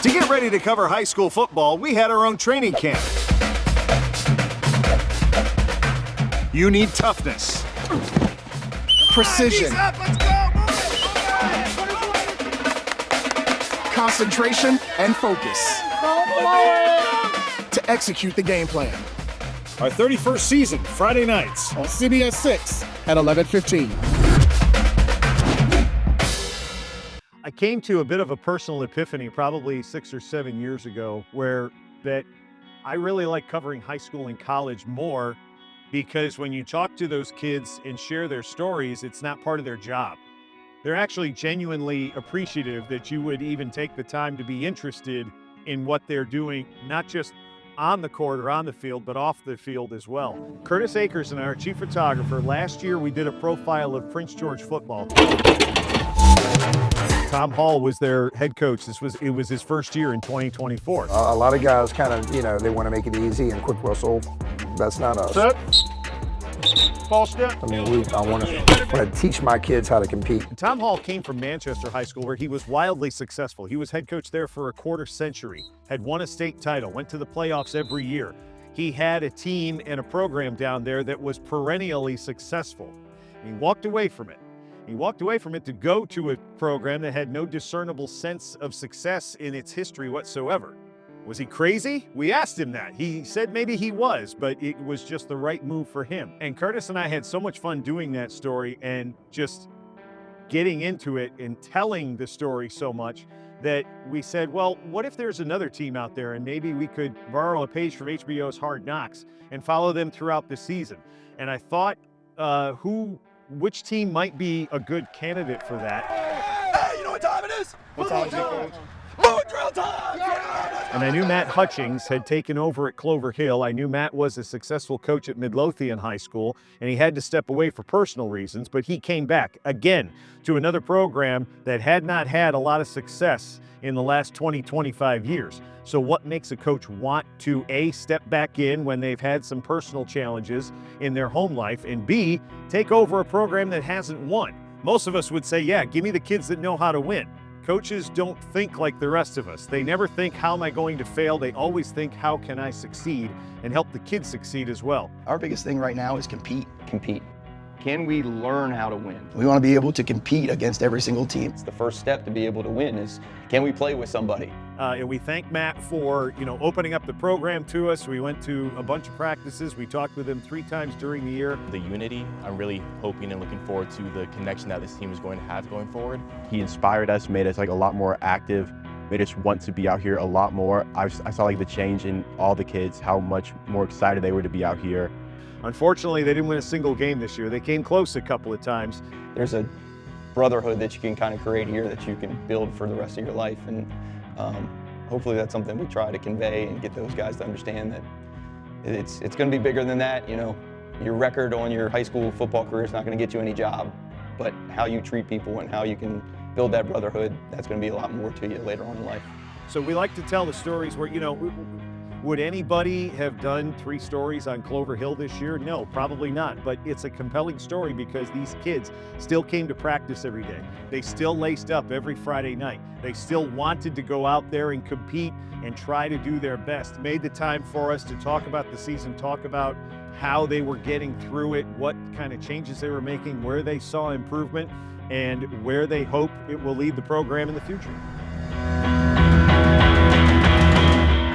To get ready to cover high school football, we had our own training camp. You need toughness, precision, concentration, and focus to execute the game plan. Our 31st season, Friday nights on CBS 6 at 11:15. I came to a bit of a personal epiphany probably 6 or 7 years ago where that I really like covering high school and college more because when you talk to those kids and share their stories, it's not part of their job. They're actually genuinely appreciative that you would even take the time to be interested in what they're doing, not just on the court or on the field, but off the field as well. Curtis Akers and our chief photographer, last year we did a profile of Prince George football. Tom Hall was their head coach. It was his first year in 2024. A lot of guys kind of, they want to make it easy and quick whistle. That's not us. Set. False step. I mean, I want to teach my kids how to compete. Tom Hall came from Manchester High School where he was wildly successful. He was head coach there for a quarter century, had won a state title, went to the playoffs every year. He had a team and a program down there that was perennially successful. He walked away from it. He walked away from it to go to a program that had no discernible sense of success in its history whatsoever. Was he crazy? We asked him that. He said maybe he was, but it was just the right move for him. And Curtis and I had so much fun doing that story and just getting into it and telling the story so much that we said, well, what if there's another team out there and maybe we could borrow a page from HBO's Hard Knocks and follow them throughout the season? And I thought, which team might be a good candidate for that? Hey, you know what time it is? What time is it, Coach? Moon drill time! And I knew Matt Hutchings had taken over at Clover Hill. I knew Matt was a successful coach at Midlothian High School, and he had to step away for personal reasons, but he came back again to another program that had not had a lot of success in the last 20, 25 years. So what makes a coach want to A, step back in when they've had some personal challenges in their home life, and B, take over a program that hasn't won? Most of us would say, yeah, give me the kids that know how to win. Coaches don't think like the rest of us. They never think, how am I going to fail? They always think, how can I succeed and help the kids succeed as well? Our biggest thing right now is compete. Compete. Can we learn how to win? We want to be able to compete against every single team. It's the first step to be able to win is, can we play with somebody? And we thank Matt for, opening up the program to us. We went to a bunch of practices. We talked with him 3 times during the year. The unity, I'm really hoping and looking forward to the connection that this team is going to have going forward. He inspired us, made us a lot more active, made us want to be out here a lot more. I saw the change in all the kids, how much more excited they were to be out here. Unfortunately, they didn't win a single game this year. They came close a couple of times. There's a brotherhood that you can kind of create here that you can build for the rest of your life. And hopefully that's something we try to convey and get those guys to understand that it's going to be bigger than that. Your record on your high school football career is not going to get you any job, but how you treat people and how you can build that brotherhood, that's going to be a lot more to you later on in life. So we like to tell the stories where, would anybody have done 3 stories on Clover Hill this year? No, probably not. But it's a compelling story because these kids still came to practice every day. They still laced up every Friday night. They still wanted to go out there and compete and try to do their best. Made the time for us to talk about the season, talk about how they were getting through it, what kind of changes they were making, where they saw improvement, and where they hope it will lead the program in the future.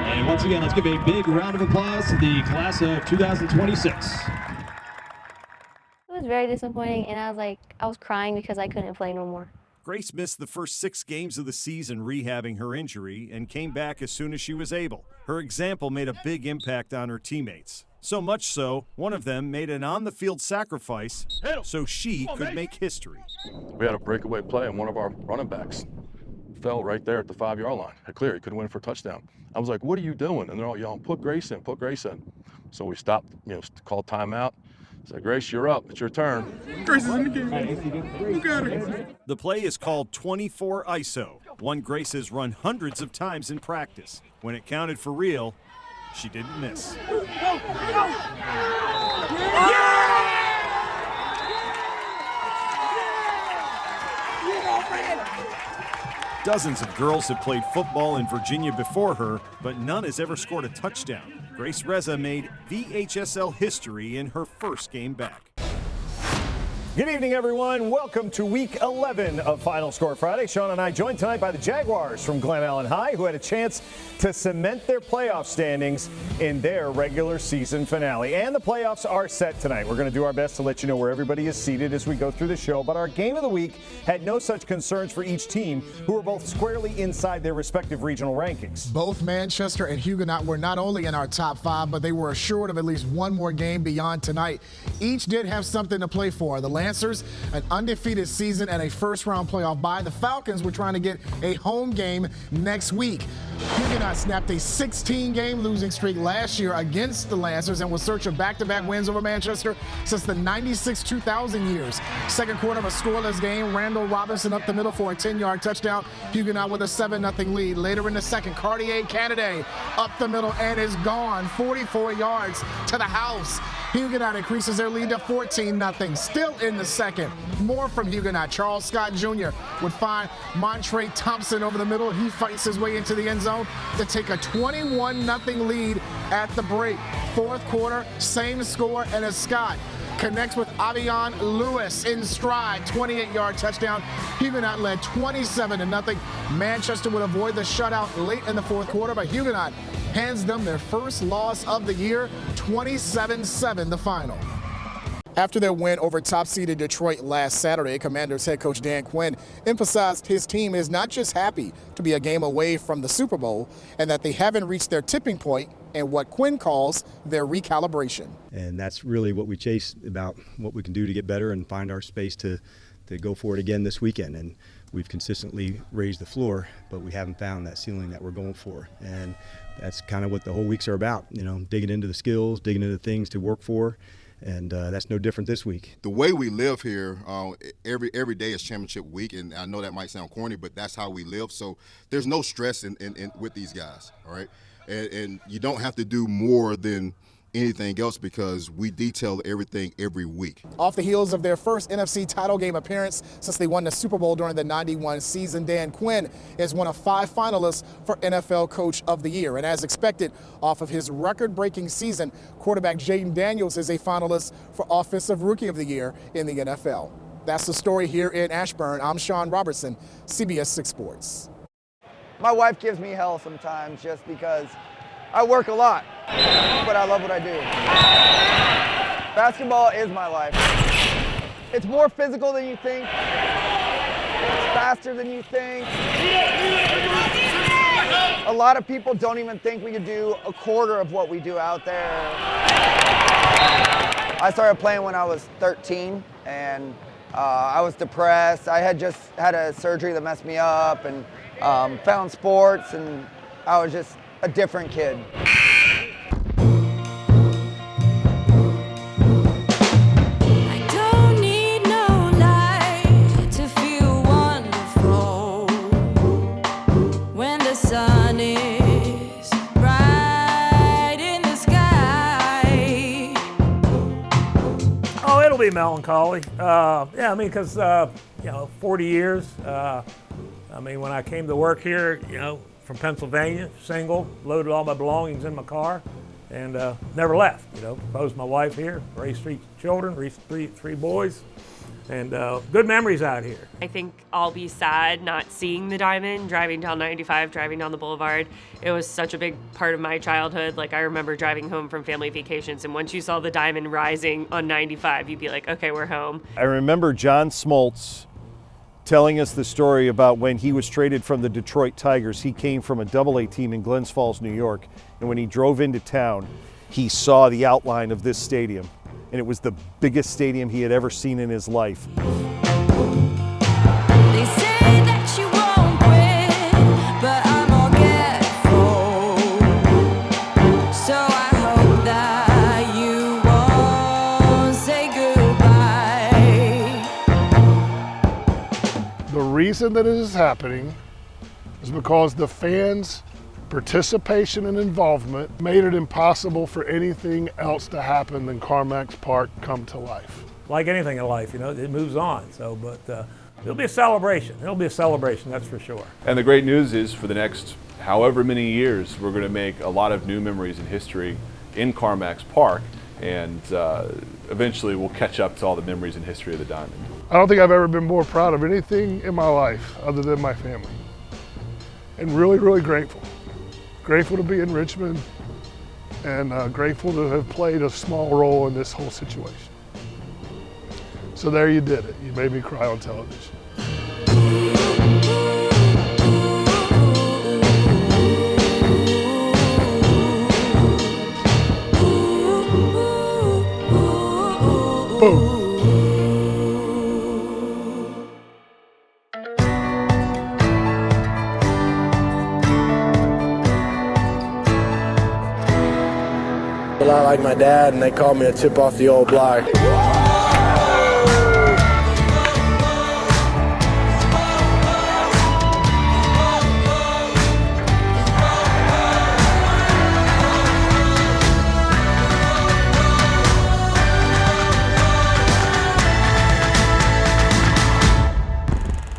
And once again, let's give a big round of applause to the class of 2026. It was very disappointing, and I was crying because I couldn't play no more. Grace missed the first 6 games of the season rehabbing her injury and came back as soon as she was able. Her example made a big impact on her teammates. So much so, one of them made an on-the-field sacrifice so she could make history. We had a breakaway play, and one of our running backs fell right there at the 5-yard line. Had clear, he could win for a touchdown. I was like, what are you doing? And they're all yelling, put Grace in, put Grace in. So we stopped, called timeout. I said, Grace, you're up, it's your turn. Grace is in the game. Look at her. The play is called 24 ISO, one Grace has run hundreds of times in practice. When it counted for real, she didn't miss. Dozens of girls have played football in Virginia before her, but none has ever scored a touchdown. Grace Reza made VHSL history in her first game back. Good evening, everyone. Welcome to Week 11 of Final Score Friday. Sean and I joined tonight by the Jaguars from Glen Ellen High, who had a chance to cement their playoff standings in their regular season finale. And the playoffs are set tonight. We're going to do our best to let you know where everybody is seated as we go through the show. But our game of the week had no such concerns for each team, who were both squarely inside their respective regional rankings. Both Manchester and Huguenot were not only in our top 5, but they were assured of at least one more game beyond tonight. Each did have something to play for. The Lancers, an undefeated season and a first-round playoff bye. The Falcons were trying to get a home game next week. Huguenot snapped a 16-game losing streak last year against the Lancers and was searching back-to-back wins over Manchester since the 96-2000 years. Second quarter of a scoreless game, Randall Robinson up the middle for a 10-yard touchdown. Huguenot with a 7-0 lead. Later in the second, Cartier Canaday up the middle and is gone. 44 yards to the house. Huguenot increases their lead to 14-0. Still in the second, more from Huguenot. Charles Scott Jr. would find Montre Thompson over the middle. He fights his way into the end zone to take a 21-0 lead at the break. Fourth quarter, same score, and as Scott connects with Avion Lewis in stride, 28-yard touchdown. Huguenot led 27-0. Manchester would avoid the shutout late in the fourth quarter, but Huguenot hands them their first loss of the year, 27-7 the final. After their win over top-seeded Detroit last Saturday, Commanders head coach Dan Quinn emphasized his team is not just happy to be a game away from the Super Bowl and that they haven't reached their tipping point and what Quinn calls their recalibration. And that's really what we chase, about what we can do to get better and find our space to go for it again this weekend. And we've consistently raised the floor, but we haven't found that ceiling that we're going for. And that's kind of what the whole weeks are about, digging into the skills, digging into things to work for. And that's no different this week. The way we live here, every day is championship week, and I know that might sound corny, but that's how we live. So there's no stress in with these guys, all right? And you don't have to do more than anything else because we detail everything every week. Off the heels of their first NFC title game appearance since they won the Super Bowl during the '91 season, Dan Quinn is one of 5 finalists for NFL Coach of the Year. And as expected, off of his record-breaking season, quarterback Jaden Daniels is a finalist for Offensive Rookie of the Year in the NFL. That's the story here in Ashburn. I'm Sean Robertson, CBS 6 Sports. My wife gives me hell sometimes just because I work a lot, but I love what I do. Basketball is my life. It's more physical than you think. It's faster than you think. A lot of people don't even think we could do a quarter of what we do out there. I started playing when I was 13, and I was depressed. I had just had a surgery that messed me up, and found sports, and I was just a different kid. I don't need no light to feel wonderful when the sun is bright in the sky. Oh, it'll be melancholy. Because 40 years. When I came to work here, from Pennsylvania, single, loaded all my belongings in my car, and never left. Proposed my wife here, raised 3 children, raised three boys, and good memories out here. I think I'll be sad not seeing the diamond, driving down 95, driving down the boulevard. It was such a big part of my childhood. Like, I remember driving home from family vacations, and once you saw the diamond rising on 95, you'd be like, okay, we're home. I remember John Smoltz telling us the story about when he was traded from the Detroit Tigers. He came from a AA team in Glens Falls, New York, and when he drove into town, he saw the outline of this stadium, and it was the biggest stadium he had ever seen in his life. They say that you won't quit, but I'm forgetful. So I hope that you won't say goodbye. The reason that it is happening is because the fans' participation and involvement made it impossible for anything else to happen than CarMax Park come to life. Like anything in life, it moves on. So, but It'll be a celebration. It'll be a celebration, that's for sure. And the great news is for the next however many years, we're going to make a lot of new memories in history in Carmax Park, and eventually we'll catch up to all the memories in history of the Diamond. I don't think I've ever been more proud of anything in my life other than my family. And really, really grateful. Grateful to be in Richmond, and grateful to have played a small role in this whole situation. So there you did it. You made me cry on television. Boom. A lot like my dad, and they called me a tip off the old block.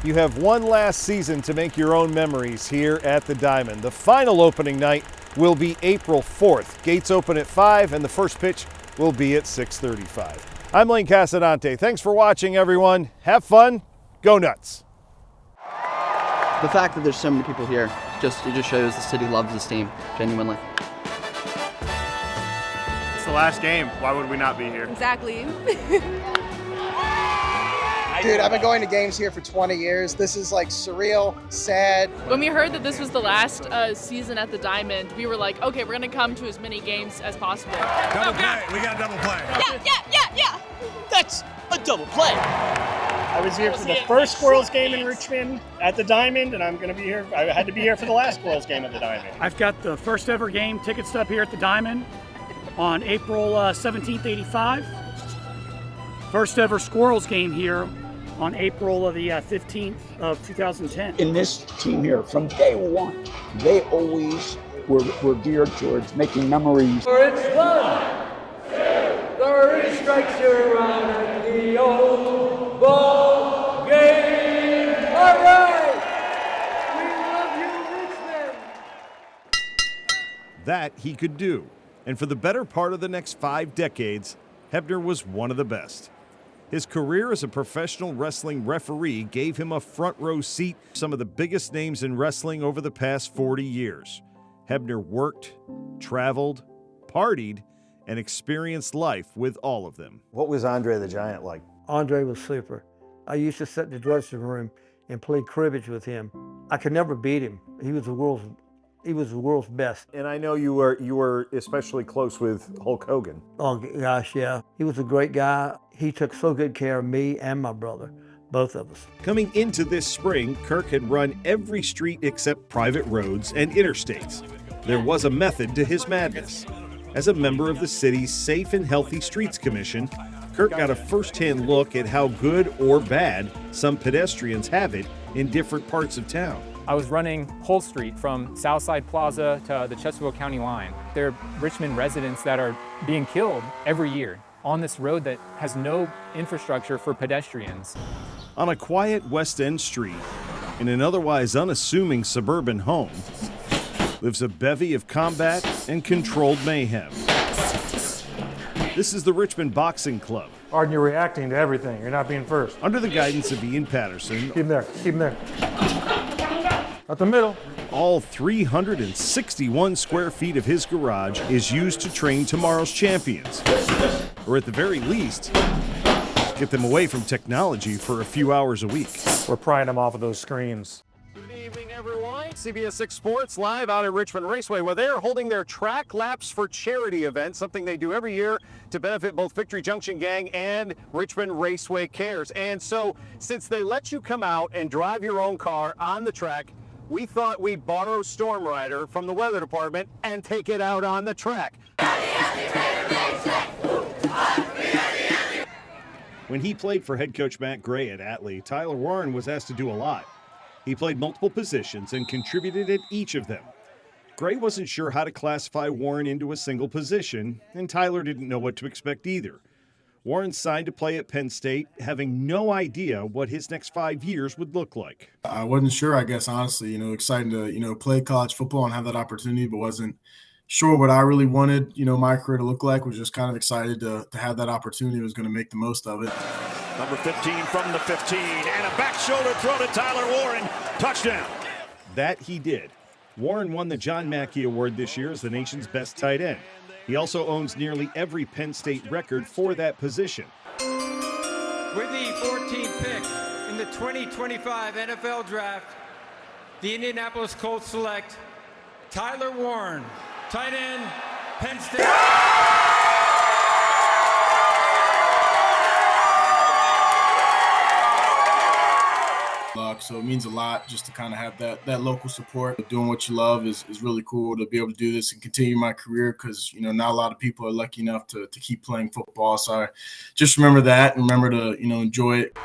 You have one last season to make your own memories here at the Diamond. The final opening night will be April 4th. Gates open at 5 and the first pitch will be at 6:35. I'm Lane Casadante. Thanks for watching, everyone. Have fun. Go Nuts. The fact that there's so many people here, it just shows the city loves this team, genuinely. It's the last game. Why would we not be here? Exactly. Dude, I've been going to games here for 20 years. This is like surreal, sad. When we heard that this was the last season at the Diamond, we were like, okay, we're gonna come to as many games as possible. Double play. We got a double play. Yeah. That's a double play. I was here for the first Squirrels game in Richmond at the Diamond, and I'm going to be here. I had to be here for the last Squirrels game at the Diamond. I've got the first ever game ticket stub here at the Diamond on April 17th, 85. First ever Squirrels game here on April of the 15th of 2010. In this team here, from day one, they always were geared towards making memories. It's 1, 2, 3 strikes you're out at the old ball game. All right, we love you, Richmond. That he could do. And for the better part of the next 5 decades, Hebner was one of the best. His career as a professional wrestling referee gave him a front row seat to some of the biggest names in wrestling over the past 40 years. Hebner worked, traveled, partied, and experienced life with all of them. What was Andre the Giant like? Andre was super. I used to sit in the dressing room and play cribbage with him. I could never beat him. He was the world's best. And I know you were especially close with Hulk Hogan. Oh gosh, yeah. He was a great guy. He took so good care of me and my brother, both of us. Coming into this spring, Kirk had run every street except private roads and interstates. There was a method to his madness. As a member of the city's Safe and Healthy Streets Commission, Kirk got a first-hand look at how good or bad some pedestrians have it in different parts of town. I was running Hull Street from Southside Plaza to the Chesterfield County line. There are Richmond residents that are being killed every year on this road that has no infrastructure for pedestrians. On a quiet West End street, in an otherwise unassuming suburban home, lives a bevy of combat and controlled mayhem. This is the Richmond Boxing Club. Arden, you're reacting to everything. You're not being first. Under the guidance of Ian Patterson. Keep him there. Keep him there. At the middle. All 361 square feet of his garage is used to train tomorrow's champions. Or at the very least, get them away from technology for a few hours a week. We're prying them off of those screens. Good evening, everyone. CBS 6 Sports live out at Richmond Raceway, where they're holding their Track Laps for Charity event, something they do every year to benefit both Victory Junction Gang and Richmond Raceway Cares. And so, since they let you come out and drive your own car on the track, we thought we'd borrow Storm Rider from the weather department and take it out on the track. When he played for head coach Matt Gray at Atlee, Tyler Warren was asked to do a lot. He played multiple positions and contributed at each of them. Gray wasn't sure how to classify Warren into a single position, and Tyler didn't know what to expect either. Warren signed to play at Penn State, having no idea what his next 5 years would look like. I wasn't sure, I guess, honestly, excited to, play college football and have that opportunity, but wasn't sure what I really wanted, my career to look like. Was just kind of excited to have that opportunity. Was going to make the most of it. Number 15 from the 15, and a back shoulder throw to Tyler Warren. Touchdown. That he did. Warren won the John Mackey Award this year as the nation's best tight end. He also owns nearly every Penn State record for that position. With the 14th pick in the 2025 NFL Draft, the Indianapolis Colts select Tyler Warren, tight end, Penn State. So it means a lot just to kind of have that local support. Doing what you love is really cool to be able to do this and continue my career because, not a lot of people are lucky enough to keep playing football. So I just remember that and remember to, enjoy it.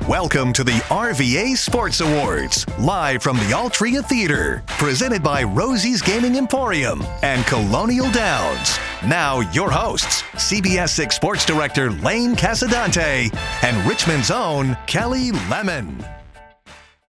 Welcome to the RVA Sports Awards, live from the Altria Theater, presented by Rosie's Gaming Emporium and Colonial Downs. Now, your hosts, CBS 6 Sports Director Lane Casadante and Richmond's own Kelly Lemon.